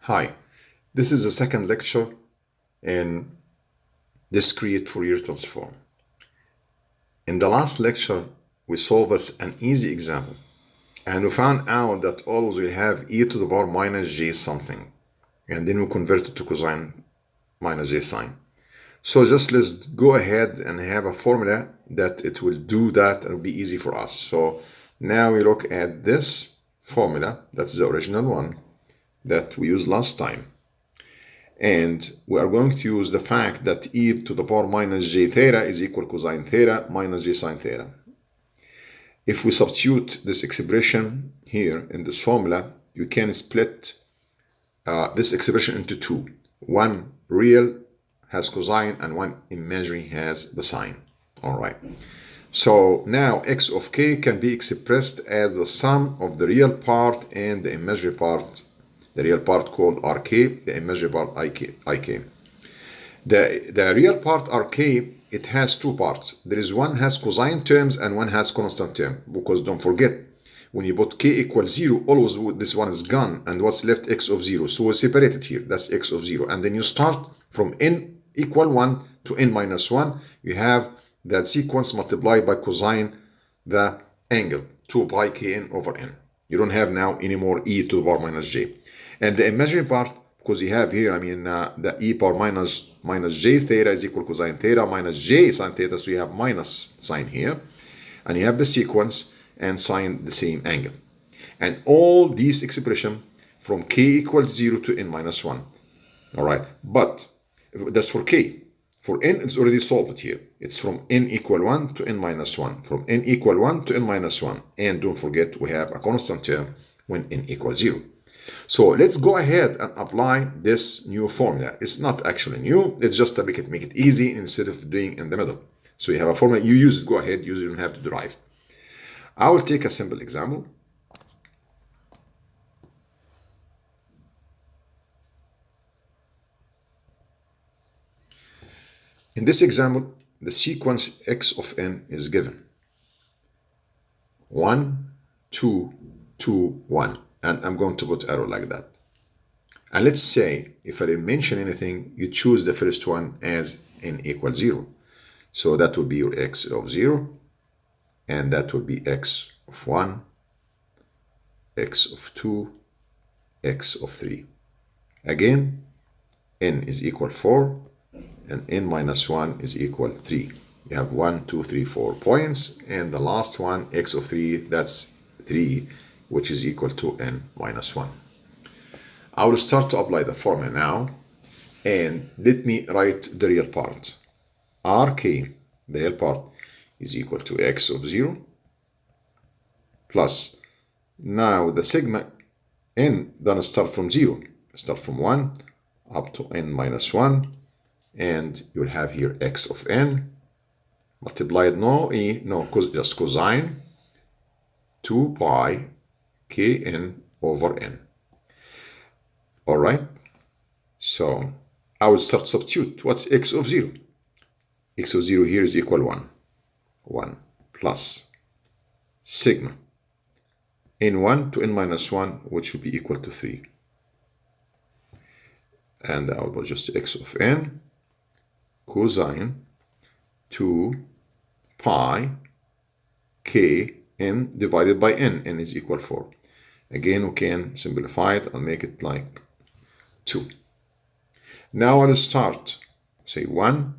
Hi, this is the second lecture in Discrete Fourier transform. In the last lecture, we solved an easy example, and we found out that always we have e to the power minus j something, and then we convert it to cosine minus j sine. So just let's go ahead and have a formula that it will do that and it'll be easy for us. So now we look at this formula, that's the original one that we used last time. And we are going to use the fact that e to the power minus j theta is equal cosine theta minus j sine theta. If we substitute this expression here in this formula, you can split this expression into two. One real has cosine and one imaginary has the sine. All right. So now x of k can be expressed as the sum of the real part and the imaginary part. The real part called Rk, the imaginary part Ik. The real part Rk, it has two parts. There is one has cosine terms and one has constant term. Because don't forget, when you put k equals 0, always this one is gone and what's left x of 0. So we separate it here, that's x of 0. And then you start from n equal 1 to n minus 1. You have that sequence multiplied by cosine the angle, 2 pi kn over n. You don't have now anymore e to the power minus j. And the imaginary part, because you have here, the e power minus j theta is equal cosine theta minus j sine theta, so you have minus sign here. And you have the sequence and sine the same angle. And all these expression from k equals 0 to n minus 1. All right, but that's for k. For n, it's already solved here. It's from n equal 1 to n minus 1. From n equal 1 to n minus 1. And don't forget, we have a constant term when n equals 0. So let's go ahead and apply this new formula. It's not actually new, it's just to make it easy instead of doing in the middle. So you have a formula, you use it, go ahead, use it, you don't have to derive. I will take a simple example. In this example, the sequence x of n is given. 1, 2, 2, 1. And I'm going to put arrow like that. And let's say, if I didn't mention anything, you choose the first one as n equals 0. So that would be your x of 0. And that would be x of 1, x of 2, x of 3. Again, n is equal 4, and n minus 1 is equal 3. You have 1, 2, 3, 4 points. And the last one, x of 3, that's 3. Which is equal to n minus 1. I will start to apply the formula now, and let me write the real part. Rk, the real part, is equal to x of 0 plus, now the sigma n doesn't start from 0, start from 1 up to n minus 1, and you'll have here x of n multiplied, just cosine 2 pi kn over n. All right, so I will start substitute. What's x of 0? X of 0 here is equal 1 plus sigma n1 to n minus 1, which should be equal to 3. And I will put just x of n cosine 2 pi k n divided by n is equal 4. Again, we can simplify it and make it like 2. Now I'll start, say 1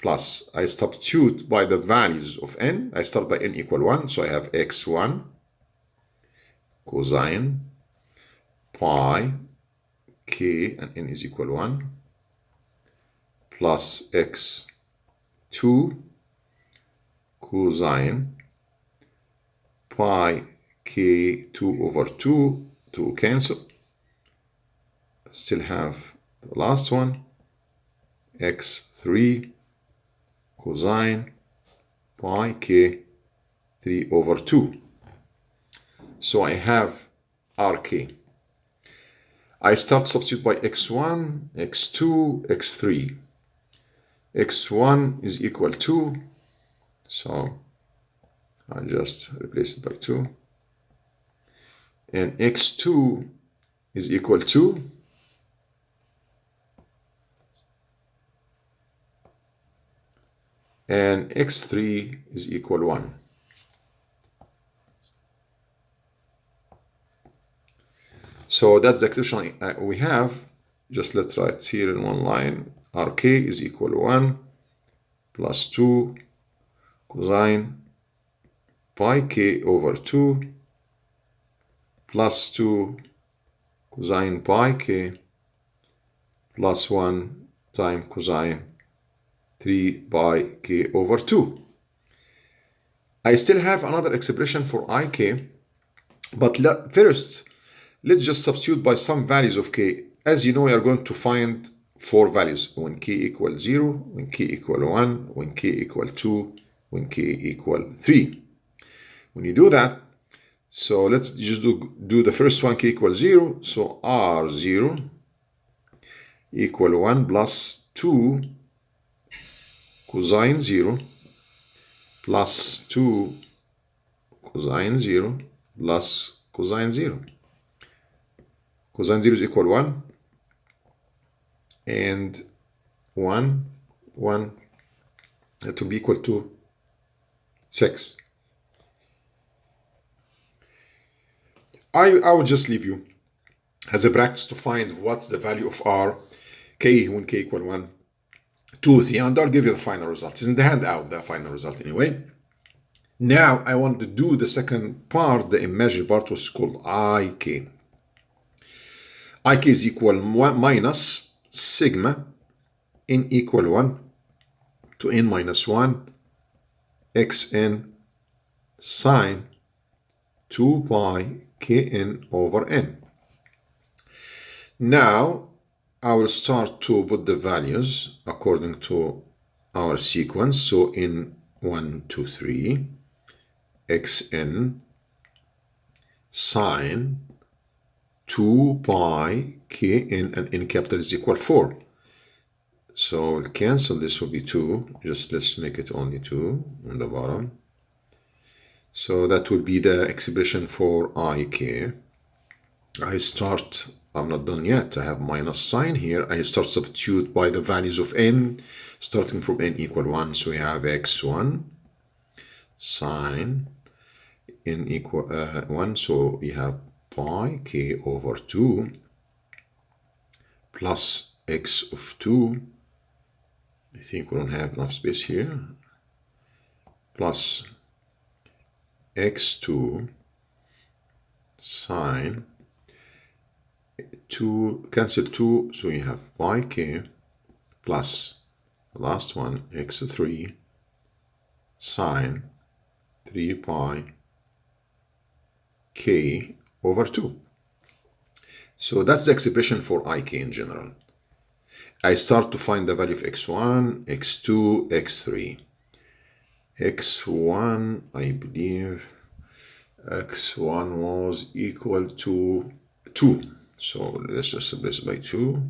plus, I substitute by the values of n. I start by n equal 1, so I have x1 cosine pi k and n is equal 1 plus x2 cosine pi k2 over 2 to cancel. Still have the last one, x3 cosine pi k3 over 2. So I have Rk. I start substitute by x1, x2, x3. x1 is equal to, so I just replace it by 2. And x2 is equal to and x3 is equal 1. So that's the expression we have. Just let's write here in one line. Rk is equal to 1 plus 2 cosine pi k over 2 plus 2 cosine pi k plus 1 times cosine 3 pi k over 2. I still have another expression for ik, but first let's just substitute by some values of k. As you know, we are going to find 4 values when k equals 0, when k equals 1, when k equals 2, when k equals 3. When you do that, so let's just do the first one, k equals 0. So r0 equal 1 plus 2 cosine 0 plus 2 cosine 0 plus cosine 0. Cosine 0 is equal 1 and 1, 1, that will be equal to 6. I will just leave you as a practice to find what's the value of r, k when k equal 1, 2, 3, and I'll give you the final result. It's in the handout, the final result anyway. Now I want to do the second part, the imaginary part, was called ik. Ik is equal 1 minus sigma n equal 1 to n minus 1 xn sine 2 pi kn over n. Now I will start to put the values according to our sequence. So in 1, 2, 3, xn sine 2 pi kn, and n capital is equal 4. So we'll cancel this, will be 2. Just let's make it only 2 on the bottom. So that will be the expression for ik. I'm not done yet. I have minus sign here. I start substitute by the values of n, starting from n equal 1. So we have x1 sine n equal 1. So we have pi k over 2 plus x of 2. I think we don't have enough space here. Plus x2 sine 2, cancel 2, so you have pi k plus the last one, x3 sine 3 pi k over 2. So that's the expression for ik in general. I start to find the value of x1, x2, x3. x1, I believe x1 was equal to 2. So let's just replace it by 2.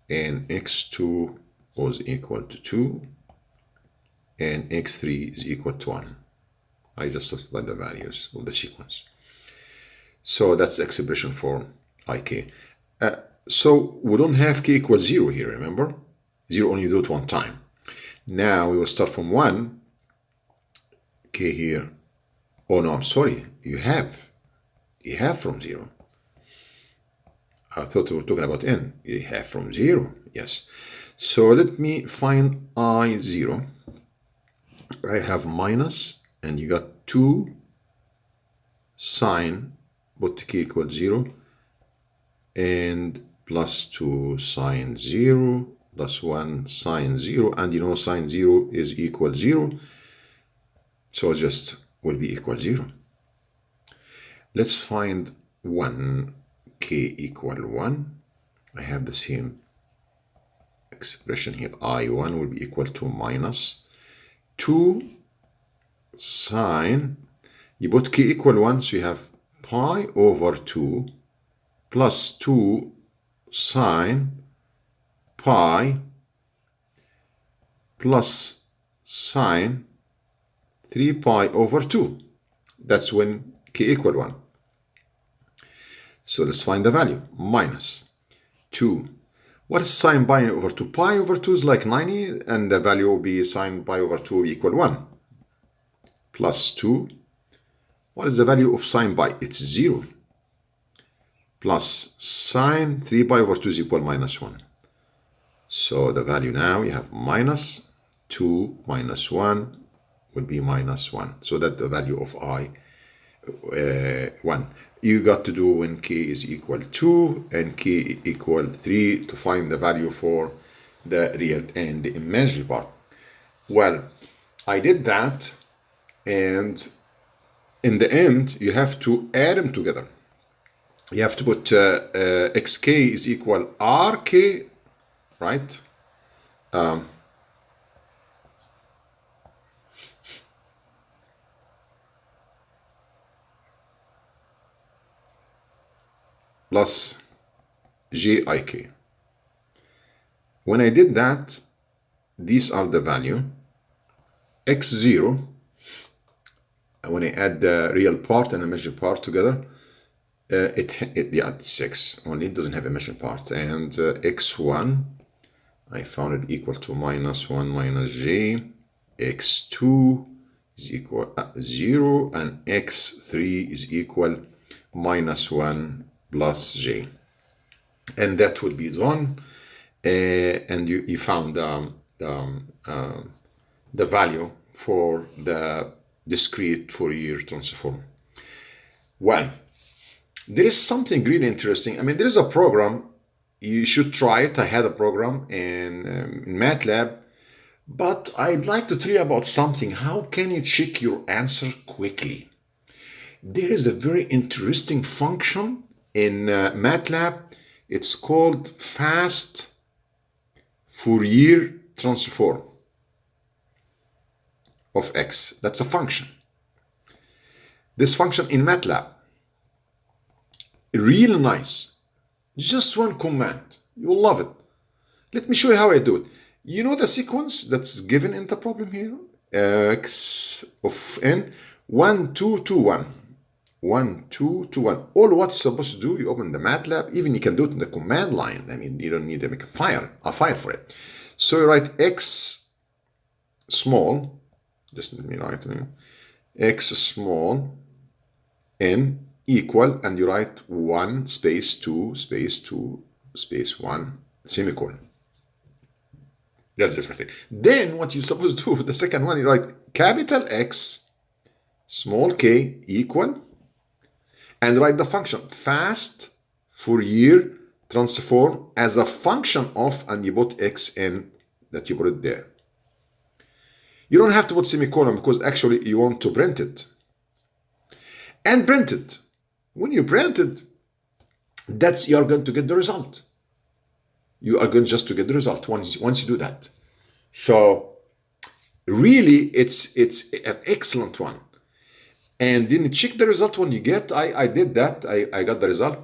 And x2 was equal to 2. And x3 is equal to 1. I just multiplied the values of the sequence. So that's the expression for ik. So we don't have k equals 0 here, remember? 0 only do it one time. Now we will start from 1. K here. Oh no, I'm sorry. You have from 0. I thought we were talking about n. You have from 0. Yes. So let me find I0. I have minus, and you got 2 sine, put k equals 0, and plus 2 sine 0, plus 1 sine 0, and you know sine 0 is equal 0, so just will be equal 0. Let's find 1, k equal 1. I have the same expression here. I1 will be equal to minus 2 sine, you put k equal 1, so you have pi over 2 plus 2 sine pi plus sine 3 pi over 2. That's when k equal 1. So let's find the value. Minus 2 What is sine pi over 2? Pi over 2 is like 90, and the value will be sine pi over 2 equal 1. Plus 2. What is the value of sine pi? It's 0. Plus sine 3 pi over 2 is equal minus 1. So the value now, you have minus 2 minus 1 will be minus 1. So that the value of I, 1. You got to do when k is equal 2 and k equal 3 to find the value for the real and the imaginary part. Well, I did that, and in the end, you have to add them together. You have to put xk is equal rk, right? Plus jik. When I did that, these are the value. x0, when I add the real part and imaginary part together, it's 6. Only it doesn't have imaginary part. And x1, I found it equal to minus 1 minus j. x2 is equal 0, and x3 is equal minus 1 plus j. And that would be done. And you found the value for the discrete Fourier transform. Well, there is something really interesting. I mean, there is a program. You should try it. I had a program in MATLAB, but I'd like to tell you about something. How can you check your answer quickly? There is a very interesting function in MATLAB. It's called fast Fourier transform of x. That's a function. This function in MATLAB, real nice. Just one command. You'll love it. Let me show you how I do it. You know the sequence that's given in the problem here? X of n, 1, 2, 2, 1. 1, 2, 2, 1. All what you're supposed to do, you open the MATLAB. Even you can do it in the command line. I mean, you don't need to make a file for it. So you write x small, just let me write x small n equal, and you write 1 space 2 space 2 space 1 semicolon. That's the first thing. Then what you're supposed to do, the second one, you write capital X small k equal, and write the function fast Fourier transform as a function of, and you put x in, that you put it there. You don't have to put semicolon because actually you want to print it. And print it. When you print it, you're going to get the result. You are going just to get the result once you do that. So really, it's an excellent one. And then you check the result when you get. I did that. I got the result.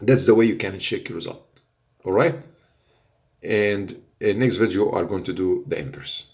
That's the way you can check your result. All right. And in next video, I'm going to do the inverse.